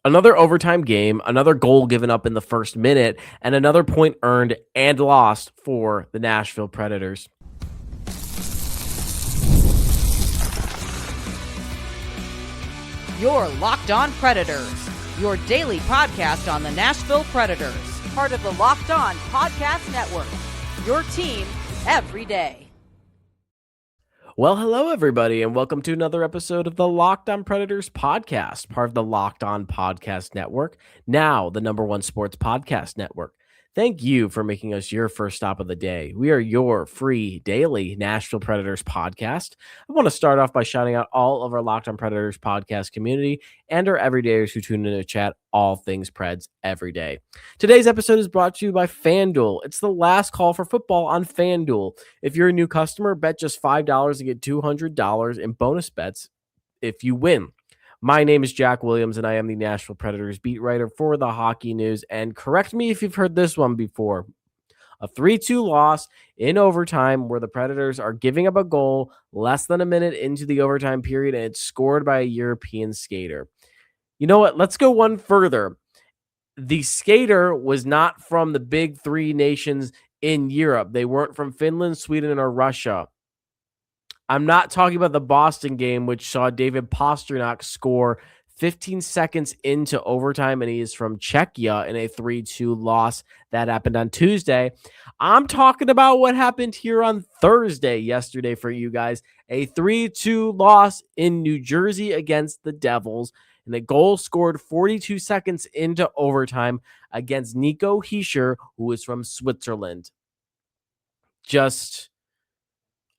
Another overtime game, another goal given up in the first minute, and another point earned and lost for the Nashville Predators. You're Locked On Predators, your daily podcast on the Nashville Predators, part of the Locked On Podcast Network, your team every day. Well, hello, everybody, and welcome to another episode of the Locked On Predators podcast, part of the Locked On Podcast Network, now the #1 sports podcast network. Thank you for making us your first stop of the day. We are your free daily Nashville Predators podcast. I want to start off by shouting out all of our Locked On Predators podcast community and our everydayers who tune in to chat all things Preds every day. Today's episode is brought to you by FanDuel. It's the last call for football on FanDuel. If you're a new customer, bet just $5 to get $200 in bonus bets if you win. My name is Jack Williams, and I am the Nashville Predators beat writer for the Hockey News. And correct me if you've heard this one before. A 3-2 loss in overtime where the Predators are giving up a goal less than a minute into the overtime period, and it's scored by a European skater. You know what? Let's go one further. The skater was not from the big three nations in Europe. They weren't from Finland, Sweden, or Russia. I'm not talking about the Boston game, which saw David Pastrnak score 15 seconds into overtime, and he is from Czechia in a 3-2 loss that happened on Tuesday. I'm talking about what happened here on Thursday, yesterday for you guys. A 3-2 loss in New Jersey against the Devils, and a goal scored 42 seconds into overtime against Nico Hershiser, who is from Switzerland. Just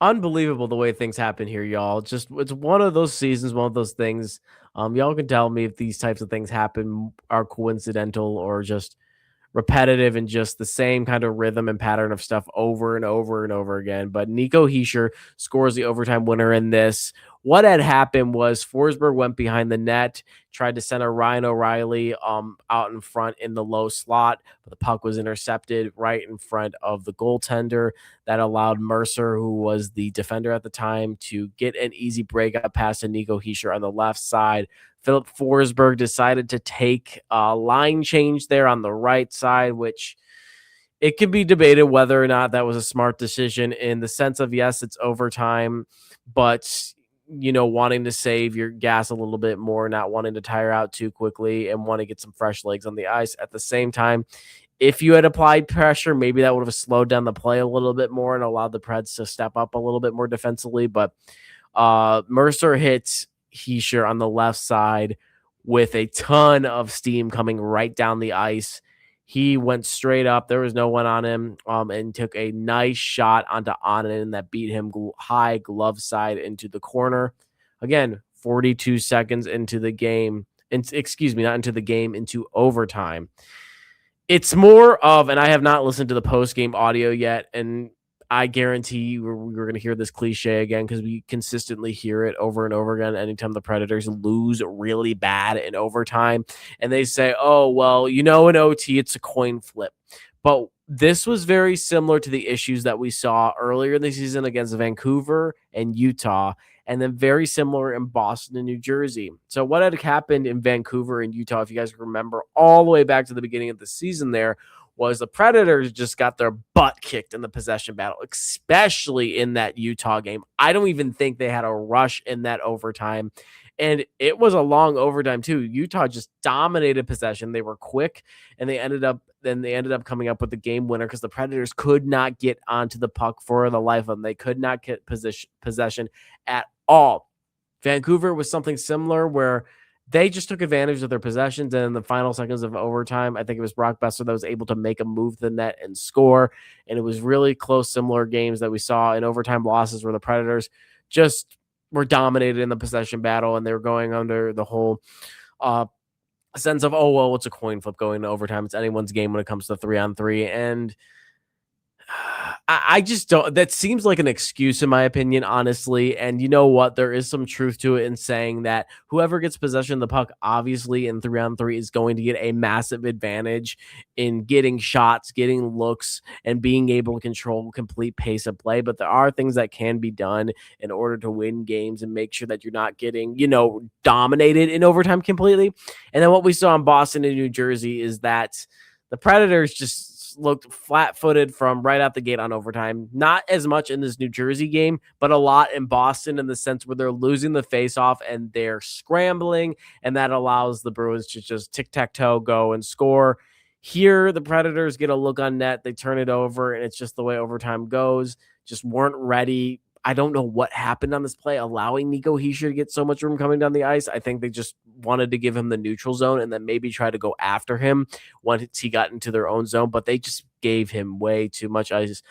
unbelievable the way things happen here, y'all. Just it's one of those seasons, one of those things. Y'all can tell me if these types of things happen are coincidental or just repetitive and just the same kind of rhythm and pattern of stuff over and over and over again. But Nico Hershiser scores the overtime winner in this. What had happened was Forsberg went behind the net, tried to send a Ryan O'Reilly out in front in the low slot, but the puck was intercepted right in front of the goaltender. That allowed Mercer, who was the defender at the time, to get an easy breakout pass to Nico Hershiser on the left side. Philip Forsberg decided to take a line change there on the right side, which it can be debated whether or not that was a smart decision in the sense of, yes, it's overtime, but wanting to save your gas a little bit more, not wanting to tire out too quickly and want to get some fresh legs on the ice. At the same time, if you had applied pressure, maybe that would have slowed down the play a little bit more and allowed the Preds to step up a little bit more defensively. But Mercer hits Hershiser on the left side with a ton of steam coming right down the ice. He went straight up. There was no one on him, and took a nice shot onto Onanen that beat him high glove side into the corner. Again, 42 seconds into the game. Not into the game, into overtime. It's more of, and I have not listened to the post-game audio yet, and I guarantee we're going to hear this cliche again because we consistently hear it over and over again anytime the Predators lose really bad in overtime. And they say, oh, well, in OT, it's a coin flip. But this was very similar to the issues that we saw earlier in the season against Vancouver and Utah, and then very similar in Boston and New Jersey. So what had happened in Vancouver and Utah, if you guys remember all the way back to the beginning of the season there, was the Predators just got their butt kicked in the possession battle, especially in that Utah game. I don't even think they had a rush in that overtime. And it was a long overtime too. Utah just dominated possession. They were quick, and they ended up coming up with the game winner because the Predators could not get onto the puck for the life of them. They could not get possession at all. Vancouver was something similar where they just took advantage of their possessions, and in the final seconds of overtime, I think it was Brock Besser that was able to make a move to the net and score. And it was really close, similar games that we saw in overtime losses where the Predators just were dominated in the possession battle, and they were going under the whole sense of, oh, well, it's a coin flip going to overtime. It's anyone's game when it comes to 3-on-3. And I just don't. That seems like an excuse, in my opinion, honestly. And you know what? There is some truth to it in saying that whoever gets possession of the puck, obviously, in 3-on-3 is going to get a massive advantage in getting shots, getting looks, and being able to control complete pace of play. But there are things that can be done in order to win games and make sure that you're not getting, dominated in overtime completely. And then what we saw in Boston and New Jersey is that the Predators just looked flat-footed from right out the gate on overtime. Not as much in this New Jersey game, but a lot in Boston in the sense where they're losing the faceoff and they're scrambling, and that allows the Bruins to just tic-tac-toe go and score. Here, the Predators get a look on net, they turn it over, and it's just the way overtime goes. Just weren't ready. I don't know what happened on this play, allowing Nico Hershiser to get so much room coming down the ice. I think they just wanted to give him the neutral zone and then maybe try to go after him once he got into their own zone, but they just gave him way too much ice.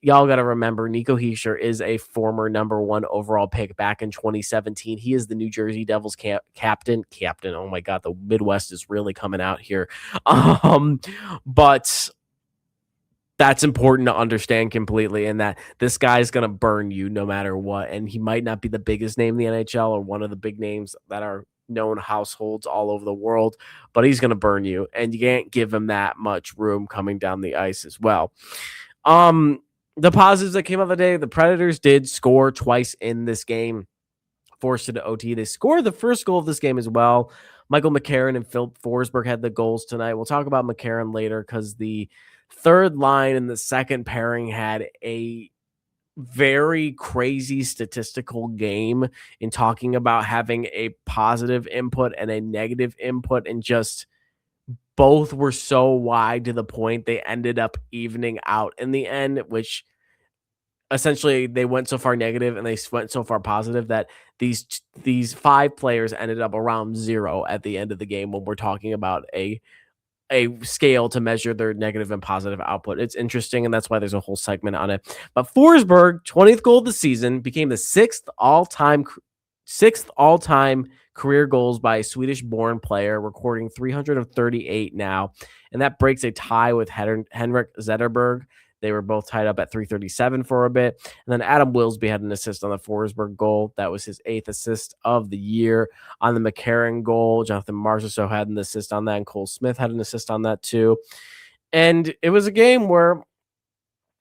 Y'all got to remember, Nico Hershiser is a former number 1 overall pick back in 2017. He is the New Jersey Devils captain. Oh my God, the Midwest is really coming out here. But that's important to understand completely, and that this guy's going to burn you no matter what. And he might not be the biggest name in the NHL or one of the big names that are known households all over the world, but he's going to burn you, and you can't give him that much room coming down the ice as well. The positives that came out of the day, the Predators did score twice in this game, forced it to OT. They scored the first goal of this game as well. Michael McCarron and Phil Forsberg had the goals tonight. We'll talk about McCarron later because the third line and the second pairing had a very crazy statistical game in talking about having a positive input and a negative input, and just both were so wide to the point they ended up evening out in the end, which essentially they went so far negative and they went so far positive that these 5 players ended up around 0 at the end of the game when we're talking about a scale to measure their negative and positive output. It's interesting, and that's why there's a whole segment on it. But Forsberg, 20th goal of the season, became the 6th all-time career goals by a Swedish-born player, recording 338 now, and that breaks a tie with Henrik Zetterberg. They were both tied up at 337 for a bit. And then Adam Wilsby had an assist on the Forsberg goal. That was his 8th assist of the year. On the McCarron goal, Jonathan Marchessault had an assist on that, and Cole Smith had an assist on that too. And it was a game where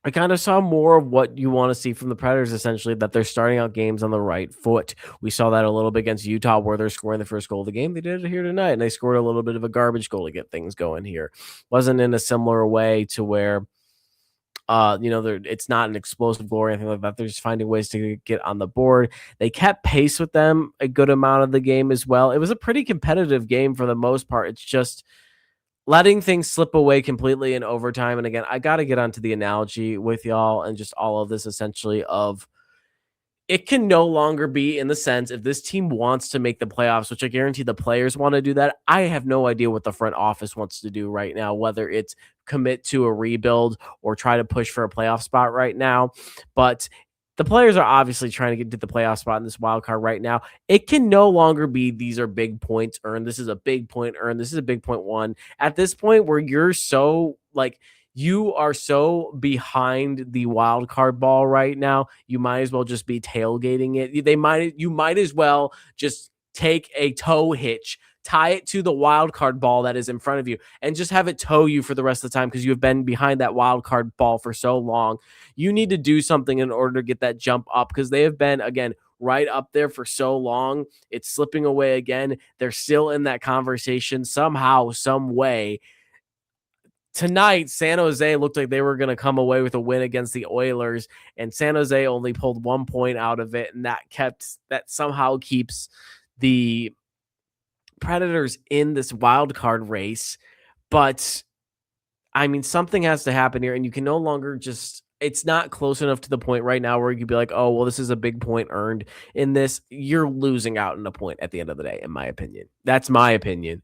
I kind of saw more of what you want to see from the Predators, essentially, that they're starting out games on the right foot. We saw that a little bit against Utah, where they're scoring the first goal of the game. They did it here tonight, and they scored a little bit of a garbage goal to get things going here. Wasn't in a similar way to where it's not an explosive goal or anything like that. They're just finding ways to get on the board. They kept pace with them a good amount of the game as well. It was a pretty competitive game for the most part. It's just letting things slip away completely in overtime. And again, I got to get onto the analogy with y'all and just all of this essentially of it can no longer be in the sense if this team wants to make the playoffs, which I guarantee the players want to do that. I have no idea what the front office wants to do right now, whether it's commit to a rebuild or try to push for a playoff spot right now. But the players are obviously trying to get to the playoff spot in this wild card right now. It can no longer be these are big points earned. This is a big point earned. This is a big point won. At this point where you're so you are so behind the wild card ball right now, you might as well just be tailgating it. You might as well just take a tow hitch, tie it to the wild card ball that is in front of you, and just have it tow you for the rest of the time because you have been behind that wild card ball for so long. You need to do something in order to get that jump up because they have been, again, right up there for so long. It's slipping away again. They're still in that conversation somehow, some way. Tonight, San Jose looked like they were going to come away with a win against the Oilers, and San Jose only pulled 1 point out of it, and that somehow keeps the Predators in this wild card race. But I mean, something has to happen here, and you can no longer it's not close enough to the point right now where you could be like, oh, well, this is a big point earned in this. You're losing out in a point at the end of the day, in my opinion. That's my opinion.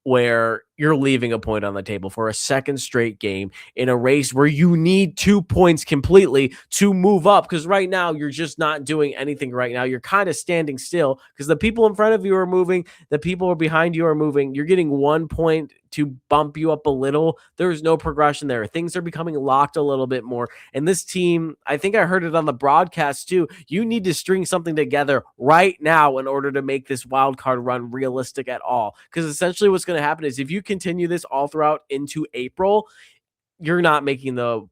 Where you're leaving a point on the table for a second straight game in a race where you need 2 points completely to move up. Because right now, you're just not doing anything right now. You're kind of standing still because the people in front of you are moving. The people behind you are moving. You're getting 1 point to bump you up a little. There's no progression there. Things are becoming locked a little bit more. And this team, I think I heard it on the broadcast too, you need to string something together right now in order to make this wild card run realistic at all. Because essentially what's going to happen is if you continue this all throughout into April, you're not making the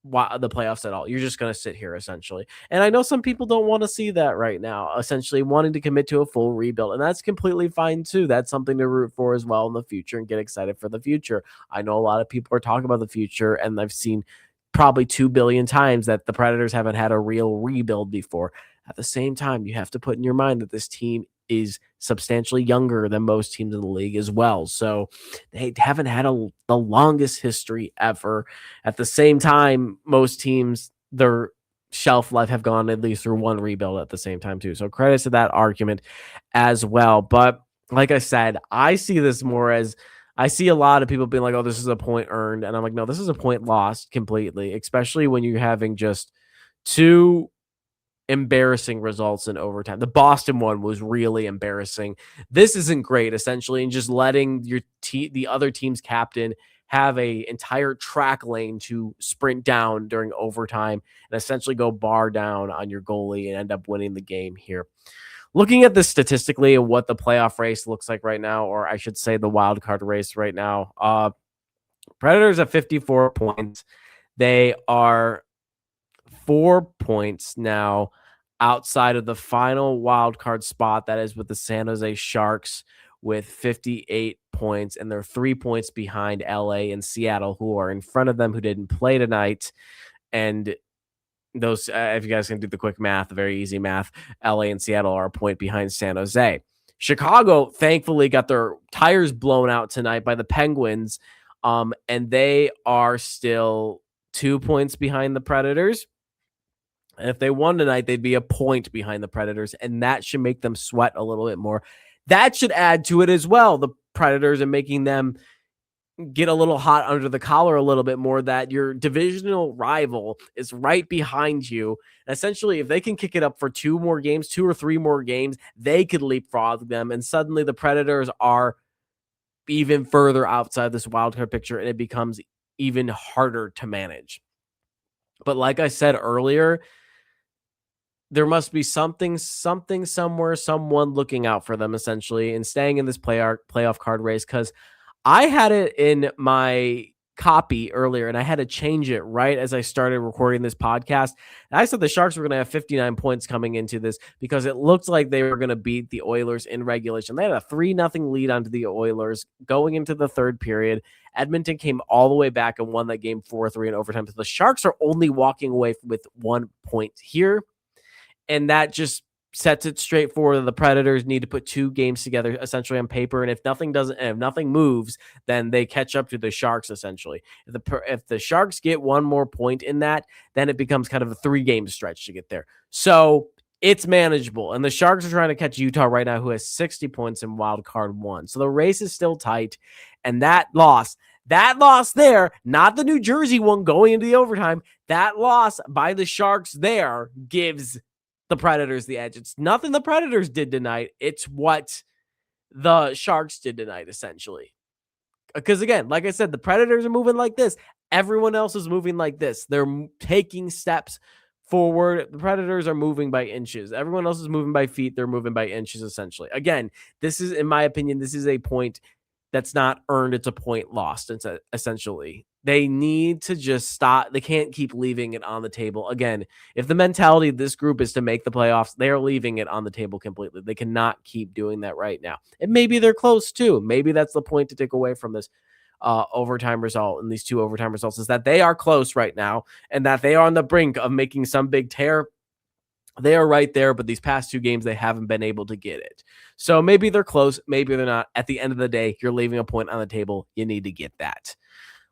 playoffs at all. You're just going to sit here essentially. And I know some people don't want to see that right now, essentially wanting to commit to a full rebuild. And that's completely fine too. That's something to root for as well in the future and get excited for the future. I know a lot of people are talking about the future, and I've seen probably 2 billion times that the Predators haven't had a real rebuild before. At the same time, you have to put in your mind that this team is substantially younger than most teams in the league as well. So they haven't had the longest history ever. At the same time, most teams, their shelf life have gone at least through one rebuild at the same time too. So credits to that argument as well. But like I said, I see this more as, I see a lot of people being like, oh, this is a point earned. And I'm like, no, this is a point lost completely, especially when you're having just 2 embarrassing results in overtime. The Boston one was really embarrassing. This isn't great, essentially, and just letting the other team's captain have a entire track lane to sprint down during overtime and essentially go bar down on your goalie and end up winning the game here. Looking at this statistically and what the playoff race looks like right now, or I should say the wild card race right now, Predators have 54 points. They are 4 points now outside of the final wild card spot, that is with the San Jose Sharks with 58 points, and they're 3 points behind LA and Seattle, who are in front of them, who didn't play tonight. And those, if you guys can do the quick math, the very easy math, LA and Seattle are a point behind San Jose. Chicago, thankfully, got their tires blown out tonight by the Penguins, and they are still 2 points behind the Predators. And if they won tonight, they'd be a point behind the Predators, and that should make them sweat a little bit more. That should add to it as well, the Predators, and making them get a little hot under the collar a little bit more, that your divisional rival is right behind you. And essentially, if they can kick it up for 2 more games, 2 or 3 more games, they could leapfrog them, and suddenly the Predators are even further outside this wildcard picture, and it becomes even harder to manage. But like I said earlier, there must be something, somewhere, someone looking out for them, essentially, and staying in this playoff card race. Because I had it in my copy earlier, and I had to change it right as I started recording this podcast. And I said the Sharks were going to have 59 points coming into this because it looked like they were going to beat the Oilers in regulation. They had a 3-0 lead onto the Oilers going into the third period. Edmonton came all the way back and won that game 4-3 in overtime. So the Sharks are only walking away with 1 point here. And that just sets it straight forward that the Predators need to put 2 games together essentially on paper. And if nothing moves, then they catch up to the Sharks essentially. If the Sharks get 1 more point in that, then it becomes kind of a 3-game stretch to get there. So it's manageable. And the Sharks are trying to catch Utah right now, who has 60 points in wild card 1. So the race is still tight. And that loss there, not the New Jersey one going into the overtime, that loss by the Sharks there gives the Predators the edge. It's nothing the Predators did tonight. It's what the Sharks did tonight, essentially. Because again, like I said, the Predators are moving like this. Everyone else is moving like this. They're taking steps forward. The Predators are moving by inches. Everyone else is moving by feet. They're moving by inches, essentially. Again, this is, in my opinion, this is a point that's not earned. It's a point lost. It's essentially. They need to just stop. They can't keep leaving it on the table. Again, if the mentality of this group is to make the playoffs, they are leaving it on the table completely. They cannot keep doing that right now. And maybe they're close too. Maybe that's the point to take away from this overtime result, and these 2 overtime results, is that they are close right now and that they are on the brink of making some big tear. They are right there, but these past 2 games, they haven't been able to get it. So maybe they're close. Maybe they're not. At the end of the day, you're leaving a point on the table. You need to get that.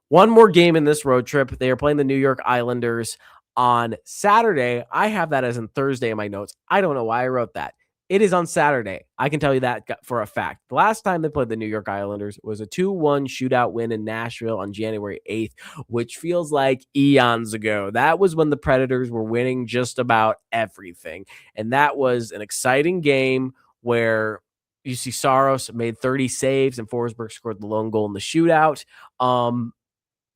1 more game in this road trip. They are playing the New York Islanders on Saturday. I have that as in Thursday in my notes. I don't know why I wrote that. It is on Saturday. I can tell you that for a fact. The last time they played the New York Islanders was a 2-1 shootout win in Nashville on January 8th, which feels like eons ago. That was when the Predators were winning just about everything. And that was an exciting game where you see Saros made 30 saves and Forsberg scored the lone goal in the shootout.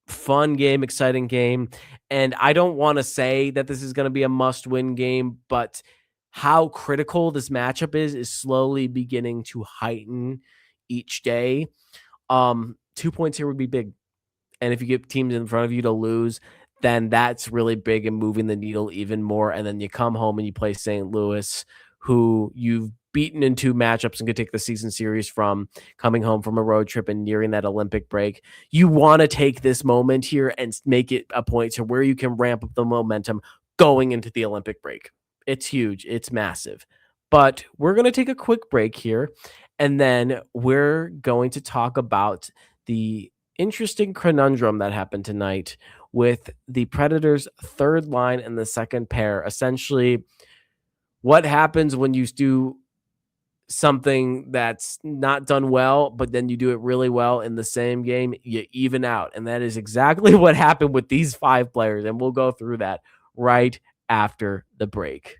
Fun game, exciting game. And I don't want to say that this is going to be a must-win game, but how critical this matchup is slowly beginning to heighten each day. 2 points here would be big. And if you get teams in front of you to lose, then that's really big and moving the needle even more. And then you come home and you play St. Louis, who you've beaten in 2 matchups and could take the season series from, coming home from a road trip and nearing that Olympic break. You want to take this moment here and make it a point to where you can ramp up the momentum going into the Olympic break. It's huge. It's massive. But we're going to take a quick break here, and then we're going to talk about the interesting conundrum that happened tonight with the Predators' third line and the second pair. Essentially, what happens when you do something that's not done well, but then you do it really well in the same game, you even out. And that is exactly what happened with these 5 players. And we'll go through that right after the break.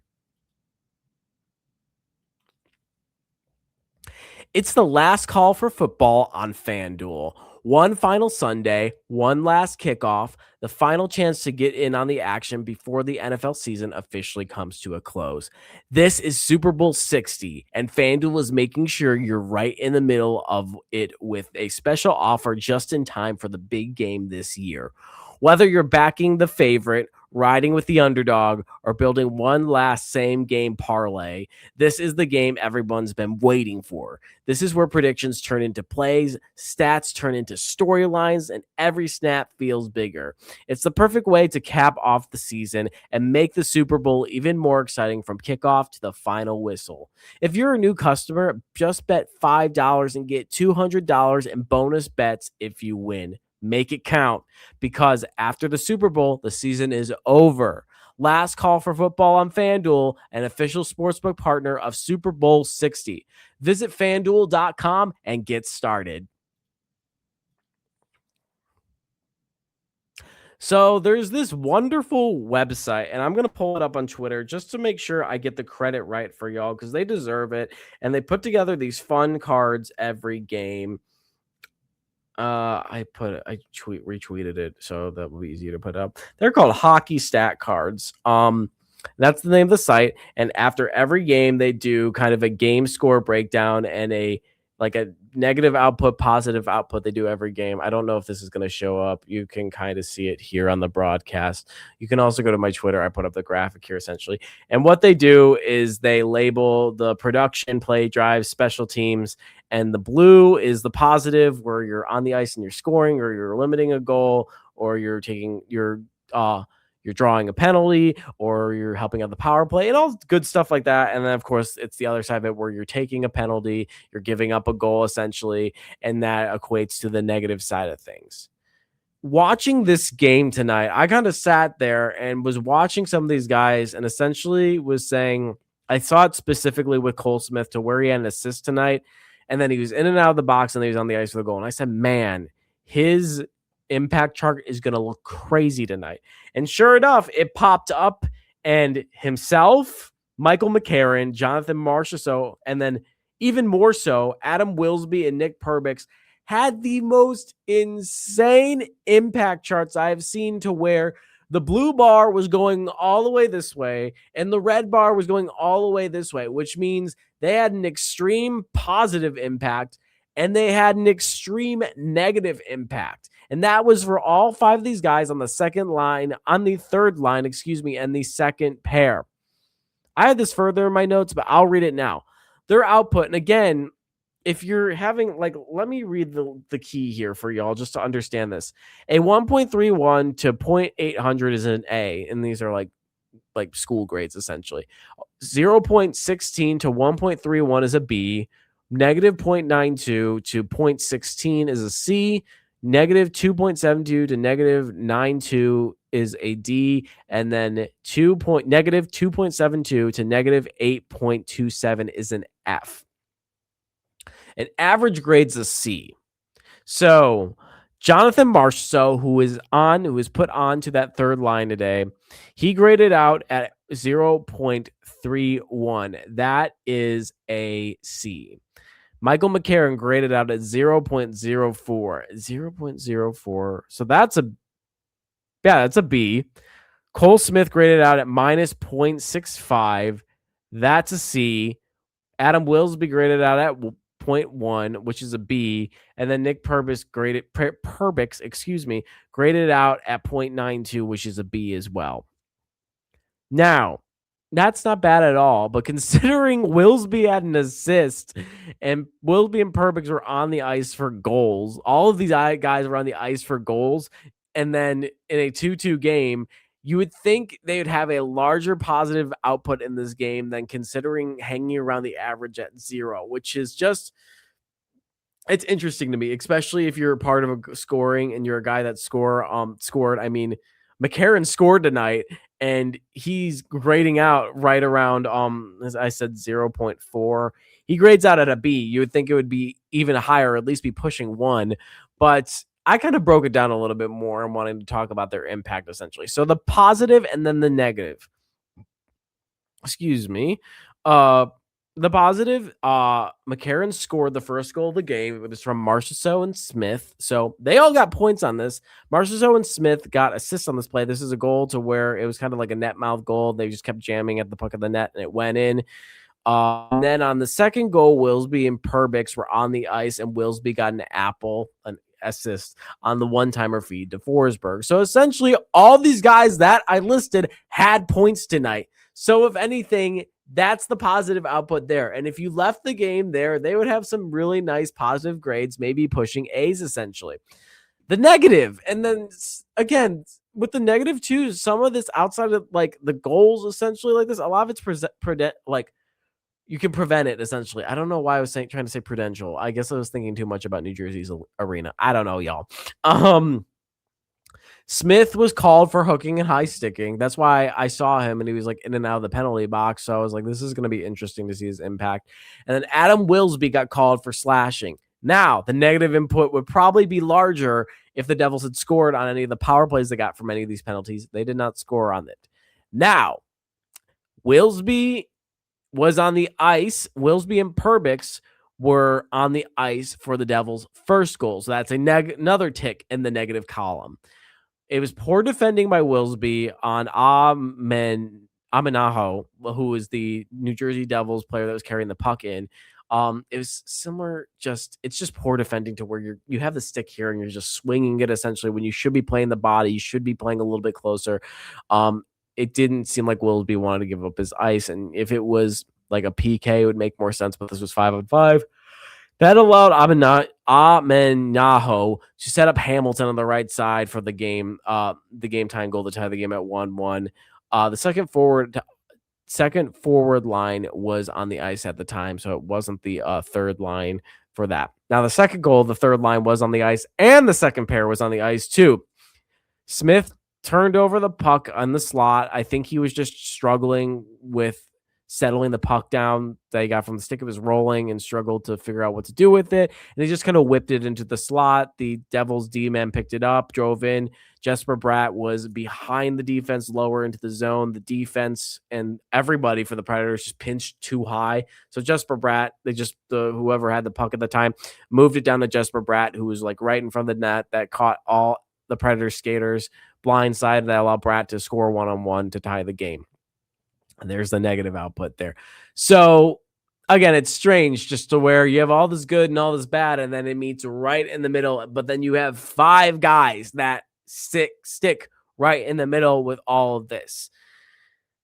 It's the last call for football on FanDuel. One final Sunday, one last kickoff, the final chance to get in on the action before the NFL season officially comes to a close. This is Super Bowl 60, and FanDuel is making sure you're right in the middle of it with a special offer just in time for the big game this year. Whether you're backing the favorite, riding with the underdog, or building one last same game parlay, this is the game everyone's been waiting for. This is where predictions turn into plays, stats turn into storylines, and every snap feels bigger. It's the perfect way to cap off the season and make the Super Bowl even more exciting from kickoff to the final whistle. If you're a new customer, just bet $5 and get $200 in bonus bets if you win. Make it count, because after the Super Bowl, the season is over. Last call for football on FanDuel, an official sportsbook partner of Super Bowl 60. Visit FanDuel.com and get started. So there's this wonderful website, and I'm going to pull it up on Twitter just to make sure I get the credit right for y'all, because they deserve it. And they put together these fun cards every game. I retweeted it, so that will be easier to put up. They're called Hockey Stat Cards. That's the name of the site. And after every game, they do kind of a game score breakdown and a negative output, positive output. They do every game. I don't know if this is going to show up. You can kind of see it here on the broadcast. You can also go to my Twitter. I put up the graphic here essentially. And what they do is they label the production, play, drive, special teams, and the blue is the positive, where you're on the ice and you're scoring, or you're limiting a goal, or you're drawing a penalty, or you're helping out the power play, and all good stuff like that. And then, of course, it's the other side of it, where you're taking a penalty, you're giving up a goal, essentially, and that equates to the negative side of things. Watching this game tonight, I kind of sat there and was watching some of these guys and essentially was saying, I saw it specifically with Cole Smith, to where he had an assist tonight, and then he was in and out of the box, and then he was on the ice for the goal. And I said, man, his impact chart is going to look crazy tonight. And sure enough, it popped up, and himself, Michael McCarron, Jonathan Marchessault, and then even more so, Adam Wilsby and Nick Perbix had the most insane impact charts I have seen, to where the blue bar was going all the way this way and the red bar was going all the way this way, which means they had an extreme positive impact and they had an extreme negative impact. And that was for all 5 of these guys on the third line, and the second pair. I had this further in my notes, but I'll read it now. Their output, and again, if you're having, let me read the key here for y'all just to understand this. A 1.31 to 0.800 is an A, and these are like school grades essentially. 0.16 to 1.31 is a B. Negative 0.92 to 0.16 is a C. Negative 2.72 to negative 9.2 is a D, and then negative 2.72 to negative 8.27 is an F. An average grade's a C. So Jonathan Marchessault, who was put on to that third line today, he graded out at 0.31. That is a C. Michael McCarron graded out at 0.04. 0.04. So that's a B. Cole Smith graded out at minus 0.65. That's a C. Adam Wilsby graded out at 0.1, which is a B. And then Nick Perbix graded out at 0.92, which is a B as well. Now, that's not bad at all, but considering Wilsby had an assist and Wilsby and Perbix were on the ice for goals, all of these guys were on the ice for goals, and then in a 2-2 game, you would think they would have a larger positive output in this game than considering hanging around the average at 0, which is just, it's interesting to me, especially if you're part of a scoring and you're a guy that scored. I mean, McCarron scored tonight, and he's grading out right around, as I said, 0.4. He grades out at a B. You would think it would be even higher, or at least be pushing 1. But I kind of broke it down a little bit more and wanted to talk about their impact, essentially. So the positive and then the negative. Excuse me. The positive, McCarron scored the first goal of the game. It was from Marchessault and Smith. So they all got points on this. Marchessault and Smith got assists on this play. This is a goal to where it was kind of like a net mouth goal. They just kept jamming at the puck of the net, and it went in. And then on the second goal, Wilsby and Perbix were on the ice, and Wilsby got an assist on the one-timer feed to Forsberg. So essentially, all these guys that I listed had points tonight. So if anything, that's the positive output there. And if you left the game there, they would have some really nice positive grades, maybe pushing A's essentially. The negative, and then again, with the negative too, some of this outside of like the goals essentially like this, a lot of it's you can prevent it essentially. I don't know why I was trying to say prudential. I guess I was thinking too much about New Jersey's arena. I don't know, y'all. Smith was called for hooking and high sticking. That's why I saw him, and he was like in and out of the penalty box. So I was like, this is going to be interesting to see his impact. And then Adam Wilsby got called for slashing. Now, the negative input would probably be larger if the Devils had scored on any of the power plays they got from any of these penalties. They did not score on it. Now, Wilsby was on the ice. Wilsby and Perbix were on the ice for the Devils' first goal. So that's another tick in the negative column. It was poor defending by Wilsby on Amenaho, who is the New Jersey Devils player that was carrying the puck in. It was similar, it's just poor defending to where you have the stick here and you're just swinging it essentially when you should be playing the body. You should be playing a little bit closer. It didn't seem like Wilsby wanted to give up his ice, and if it was like a PK, it would make more sense, but this was 5-on-5. That allowed Amenaho to set up Hamilton on the right side for the game time goal to tie the game at 1-1. The second forward line was on the ice at the time, so it wasn't the third line for that. Now, the second goal, the third line was on the ice, and the second pair was on the ice too. Smith turned over the puck on the slot. I think he was just struggling with settling the puck down that he got from the stick. It was rolling and struggled to figure out what to do with it. And he just kind of whipped it into the slot. The Devils D-man picked it up, drove in. Jesper Bratt was behind the defense, lower into the zone. The defense and everybody for the Predators just pinched too high. So Jesper Bratt, whoever had the puck at the time, moved it down to Jesper Bratt, who was like right in front of the net, that caught all the Predators skaters blindside, that allowed Bratt to score 1-on-1 to tie the game. And there's the negative output there. So again, it's strange just to where you have all this good and all this bad, and then it meets right in the middle. But then you have 5 guys that stick right in the middle with all of this.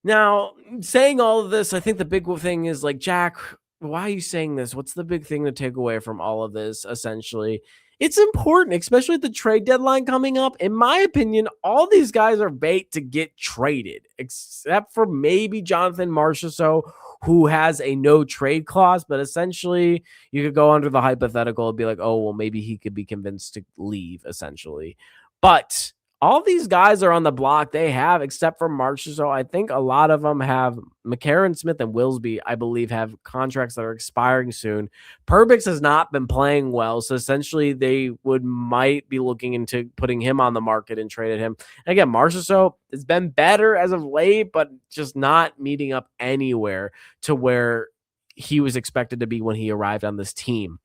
Now, saying all of this, I think the big thing is like Jack why are you saying this? What's the big thing to take away from all of this? Essentially, it's important, especially the trade deadline coming up. In my opinion, all these guys are bait to get traded, except for maybe Jonathan Marchessault, who has a no trade clause. But essentially, you could go under the hypothetical and be like, oh, well, maybe he could be convinced to leave, essentially. But all these guys are on the block. They have, except for Marchessault. I think a lot of them have McCarron, Smith, and Wilsby, I believe, have contracts that are expiring soon. Perbix has not been playing well, so essentially they might be looking into putting him on the market and traded him. And again, Marchessault has been better as of late, but just not meeting up anywhere to where he was expected to be when he arrived on this team.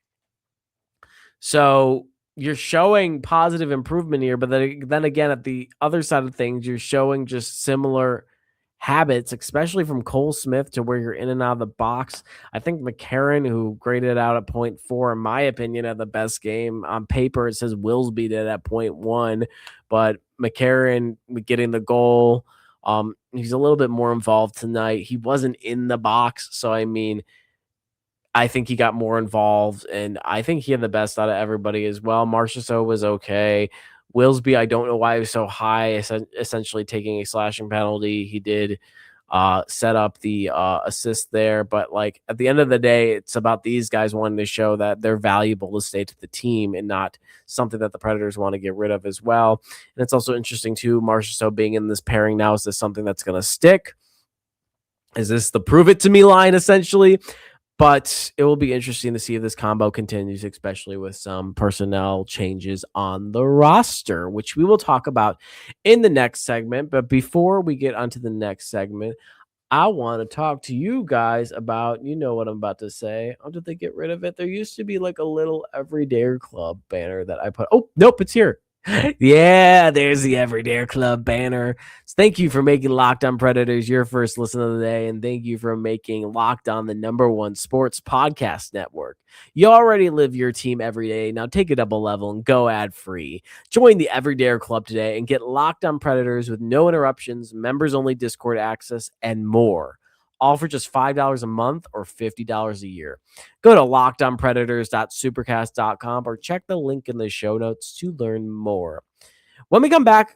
So you're showing positive improvement here, but then again, at the other side of things, you're showing just similar habits, especially from Cole Smith to where you're in and out of the box. I think McCarron, who graded out at 0.4, in my opinion, had the best game. On paper, it says Wilsby did at 0.1, but McCarron getting the goal. He's a little bit more involved tonight. He wasn't in the box, so I mean, I think he got more involved, and I think he had the best out of everybody as well. Marchessault was okay. Wilsby, I don't know why he was so high, essentially taking a slashing penalty. He did set up the assist there, but like at the end of the day, it's about these guys wanting to show that they're valuable to stay to the team and not something that the Predators want to get rid of as well. And it's also interesting too, Marchessault being in this pairing now. Is this something that's going to stick? Is this the prove it to me line essentially? But it will be interesting to see if this combo continues, especially with some personnel changes on the roster, which we will talk about in the next segment. But before we get onto the next segment, I want to talk to you guys about, you know what I'm about to say. How did they get rid of it? There used to be like a little Everyday Club banner that I put. Oh, nope, it's here. Yeah, there's the Everyday Club banner. So thank you for making Locked On Predators your first listen of the day, and thank you for making Locked On the #1 sports podcast network. You already live your team every day. Now take it up a level and go ad-free. Join the Everyday Club today and get Locked On Predators with no interruptions, members-only Discord access, and more. All for just $5 a month or $50 a year. Go to lockedonpredators.supercast.com or check the link in the show notes to learn more. When we come back,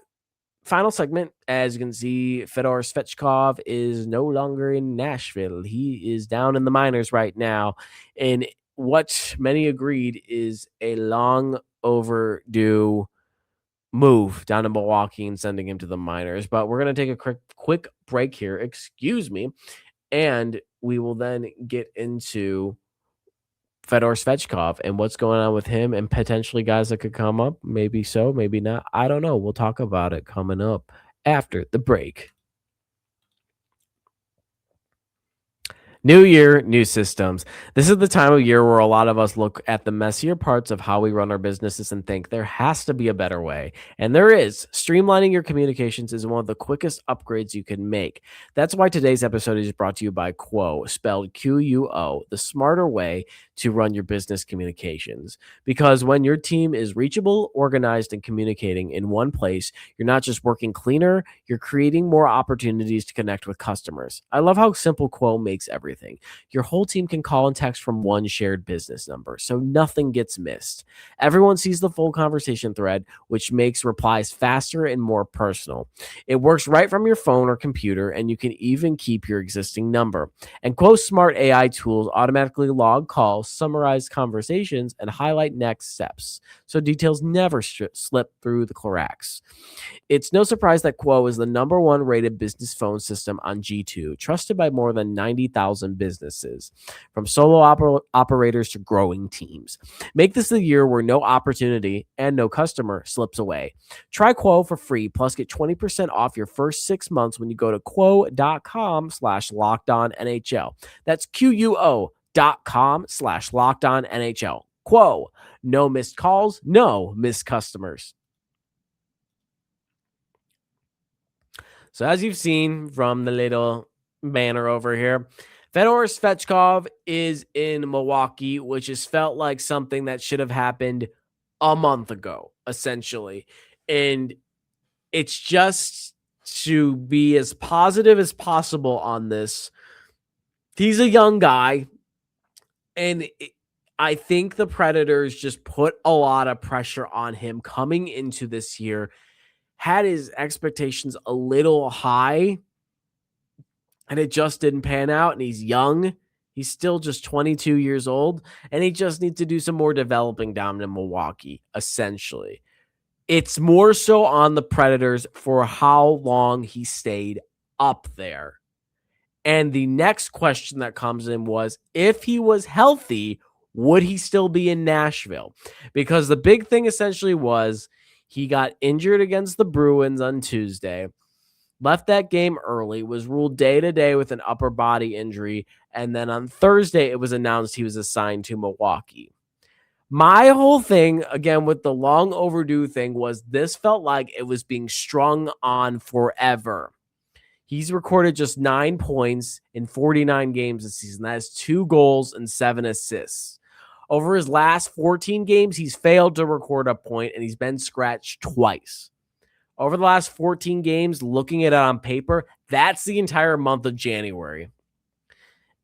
final segment, as you can see, Fedor Svechkov is no longer in Nashville. He is down in the minors right now. And what many agreed is a long overdue move down to Milwaukee and sending him to the minors. But we're going to take a quick break here. Excuse me. And we will then get into Fedor Svechkov and what's going on with him and potentially guys that could come up. Maybe so, maybe not. I don't know. We'll talk about it coming up after the break. New year, new systems. This is the time of year where a lot of us look at the messier parts of how we run our businesses and think there has to be a better way. And there is. Streamlining your communications is one of the quickest upgrades you can make. That's why today's episode is brought to you by Quo, spelled Quo, the smarter way to run your business communications. Because when your team is reachable, organized, and communicating in one place, you're not just working cleaner, you're creating more opportunities to connect with customers. I love how simple Quo makes everything. Your whole team can call and text from one shared business number, so nothing gets missed. Everyone sees the full conversation thread, which makes replies faster and more personal. It works right from your phone or computer, and you can even keep your existing number. And Quo's smart AI tools automatically log calls, summarize conversations, and highlight next steps, so details never slip through the cracks. It's no surprise that Quo is the #1 rated business phone system on G2, trusted by more than 90,000 businesses, from solo operators to growing teams. Make this the year where no opportunity and no customer slips away. Try Quo for free, plus get 20% off your first 6 months when you go to quo.com/lockedonnhl. That's QUO.com/lockedonnhl. Quo, no missed calls, no missed customers. So as you've seen from the little banner over here, Fedor Svechkov is in Milwaukee, which has felt like something that should have happened a month ago, essentially. And it's just to be as positive as possible on this. He's a young guy. And I think the Predators just put a lot of pressure on him coming into this year, had his expectations a little high, and it just didn't pan out. And he's young. He's still just 22 years old, and he just needs to do some more developing down in Milwaukee, essentially. It's more so on the Predators for how long he stayed up there. And the next question that comes in was, if he was healthy, would he still be in Nashville? Because the big thing essentially was he got injured against the Bruins on Tuesday, left that game early, was ruled day-to-day with an upper body injury, and then on Thursday it was announced he was assigned to Milwaukee. My whole thing, again, with the long overdue thing, was this felt like it was being strung on forever. He's recorded just 9 points in 49 games this season. That is 2 goals and 7 assists. Over his last 14 games, he's failed to record a point, and he's been scratched twice. Over the last 14 games, looking at it on paper, that's the entire month of January.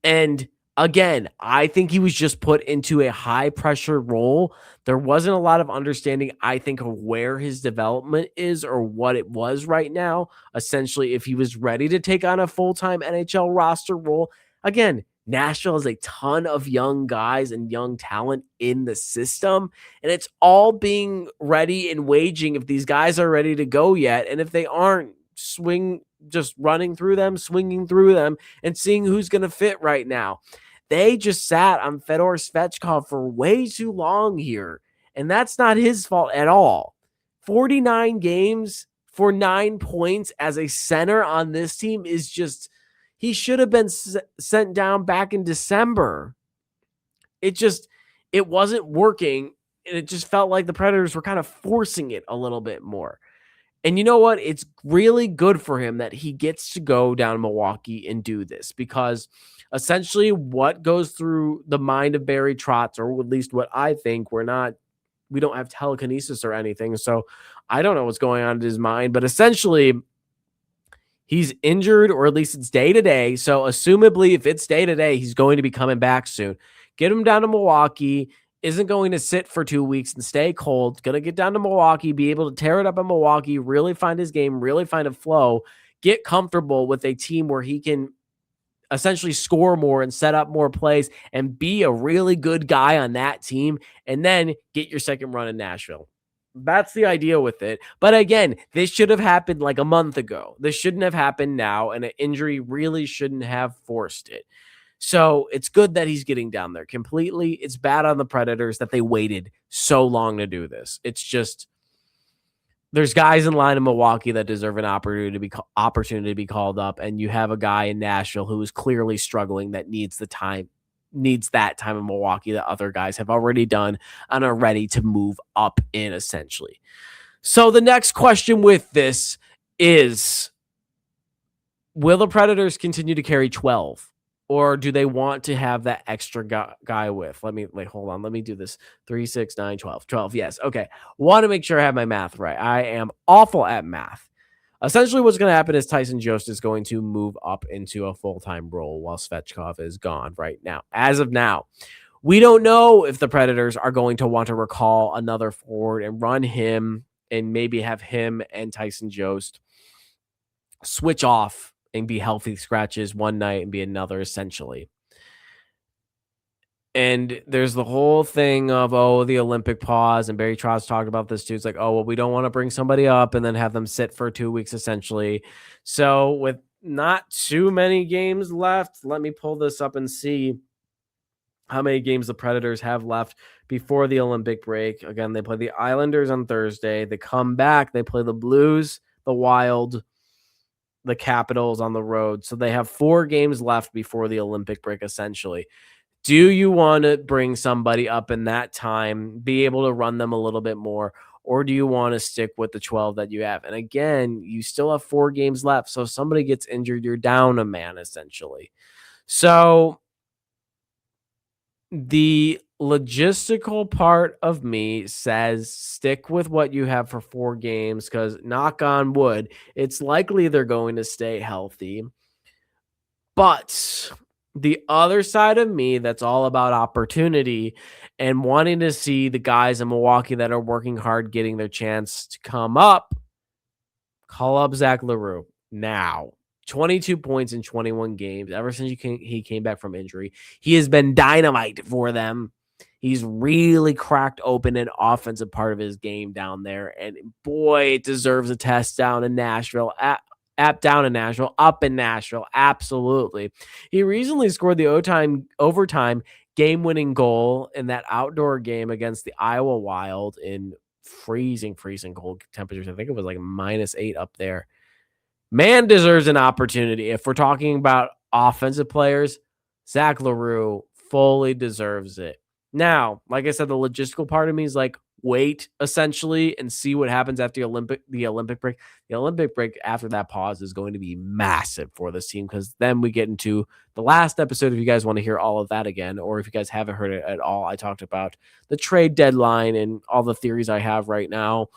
And again, I think he was just put into a high pressure role. There wasn't a lot of understanding, I think, of where his development is or what it was right now. Essentially, if he was ready to take on a full-time NHL roster role. Again, Nashville has a ton of young guys and young talent in the system, and it's all being ready and waging if these guys are ready to go yet. And if they aren't, just running through them, swinging through them, and seeing who's going to fit right now. They just sat on Fedor Svechkov for way too long here, and that's not his fault at all. 49 games for 9 points as a center on this team is just, he should have been sent down back in December. It wasn't working, and it just felt like the Predators were kind of forcing it a little bit more. And you know what? It's really good for him that he gets to go down to Milwaukee and do this, because essentially what goes through the mind of Barry Trotz, or at least what I think, we don't have telekinesis or anything, so I don't know what's going on in his mind, but essentially he's injured, or at least it's day-to-day. So assumably, if it's day-to-day, he's going to be coming back soon. Get him down to Milwaukee. Isn't going to sit for 2 weeks and stay cold. Going to get down to Milwaukee, be able to tear it up in Milwaukee, really find his game, really find a flow, get comfortable with a team where he can essentially score more and set up more plays and be a really good guy on that team, and then get your second run in Nashville. That's the idea with it. But again, this should have happened like a month ago. This shouldn't have happened now, and an injury really shouldn't have forced it. So it's good that he's getting down there completely. It's bad on the Predators that they waited so long to do this. It's just, there's guys in line in Milwaukee that deserve an opportunity to be called up, and you have a guy in Nashville who is clearly struggling that needs that time in Milwaukee that other guys have already done and are ready to move up in, essentially. So the next question with this is, will the Predators continue to carry 12? Or do they want to have that extra guy with? Hold on. Let me do this. 3, 6, 9, 12. 12. Yes. Okay. Want to make sure I have my math right. I am awful at math. Essentially, what's going to happen is Tyson Jost is going to move up into a full-time role while Svechkov is gone right now. As of now, we don't know if the Predators are going to want to recall another forward and run him, and maybe have him and Tyson Jost switch off and be healthy scratches one night and be another, essentially. And there's the whole thing of, the Olympic pause, and Barry Trotz talked about this too. It's like, we don't want to bring somebody up and then have them sit for 2 weeks, essentially. So with not too many games left, let me pull this up and see how many games the Predators have left before the Olympic break. Again, they play the Islanders on Thursday. They come back. They play the Blues, the Wild, the Capitals on the road. So they have 4 games left before the Olympic break, essentially. Do you want to bring somebody up in that time, be able to run them a little bit more, or do you want to stick with the 12 that you have? And again, you still have 4 games left. So if somebody gets injured, you're down a man, essentially. So the logistical part of me says stick with what you have for 4 games, because knock on wood, it's likely they're going to stay healthy. But the other side of me that's all about opportunity and wanting to see the guys in Milwaukee that are working hard getting their chance to come up, call up Zach LaRue now. 22 points in 21 games ever since he came back from injury. He has been dynamite for them. He's really cracked open an offensive part of his game down there. And boy, it deserves a test down in Nashville. Down in Nashville, up in Nashville. Absolutely. He recently scored the overtime game-winning goal in that outdoor game against the Iowa Wild in freezing cold temperatures. I think it was like -8 up there. Man deserves an opportunity. If we're talking about offensive players, Zach LaRue fully deserves it. Now, like I said, the logistical part of me is like, wait, essentially, and see what happens after the Olympic break. The Olympic break after that pause is going to be massive for this team, because then we get into the last episode. If you guys want to hear all of that again, or if you guys haven't heard it at all, I talked about the trade deadline and all the theories I have right now.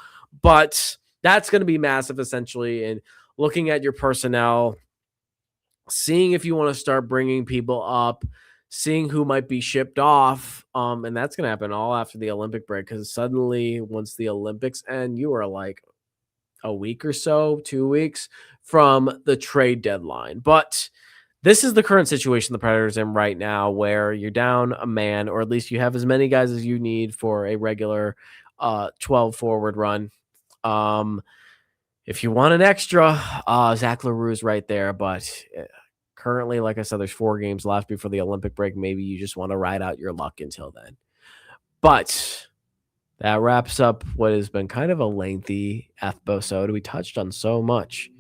But that's going to be massive, essentially, and looking at your personnel, seeing if you want to start bringing people up, seeing who might be shipped off. And that's going to happen all after the Olympic break, because suddenly once the Olympics end, you are like a week or so, 2 weeks from the trade deadline. But this is the current situation the Predators in right now, where you're down a man, or at least you have as many guys as you need for a regular 12 forward run. If you want an extra, Zach LaRue is right there. But currently, like I said, there's 4 games left before the Olympic break. Maybe you just want to ride out your luck until then. But that wraps up what has been kind of a lengthy episode. We touched on so much.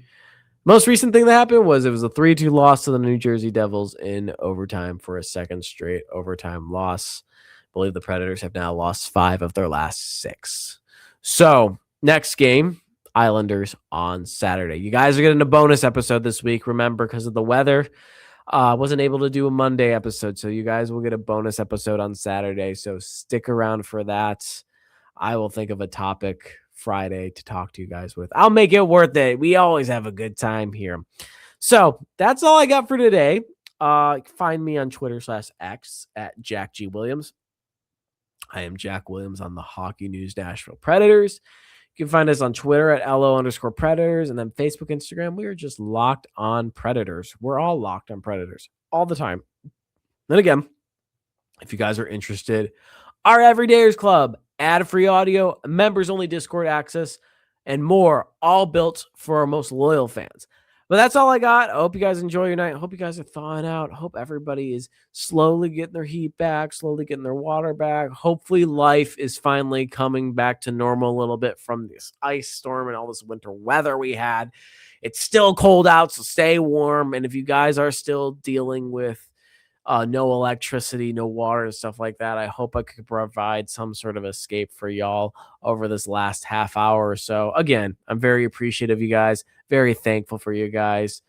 Most recent thing that happened was it was a 3-2 loss to the New Jersey Devils in overtime for a second straight overtime loss. I believe the Predators have now lost 5 of their last 6. So next game, Islanders on Saturday. You guys are getting a bonus episode this week. Remember, because of the weather, I wasn't able to do a Monday episode, so you guys will get a bonus episode on Saturday. So stick around for that. I will think of a topic Friday to talk to you guys with. I'll make it worth it. We always have a good time here. So that's all I got for today. Find me on Twitter/X at Jack G. Williams. I am Jack Williams on the Hockey News Nashville Predators. You can find us on Twitter at LO_Predators, and then Facebook, Instagram. We are just Locked On Predators. We're all Locked On Predators all the time. Then again, if you guys are interested, our Everydayers Club, ad-free audio, members-only Discord access, and more, all built for our most loyal fans. But that's all I got. I hope you guys enjoy your night. I hope you guys are thawing out. I hope everybody is slowly getting their heat back, slowly getting their water back. Hopefully life is finally coming back to normal a little bit from this ice storm and all this winter weather we had. It's still cold out, so stay warm. And if you guys are still dealing with no electricity, no water, and stuff like that, I hope I could provide some sort of escape for y'all over this last half hour or so. Again, I'm very appreciative of you guys, very thankful for you guys,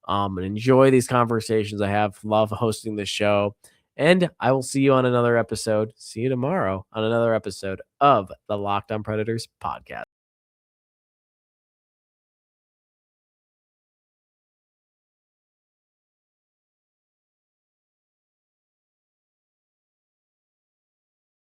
and enjoy these conversations I have. Love hosting this show, and I will see you on another episode. See you tomorrow on another episode of the Locked On Predators podcast.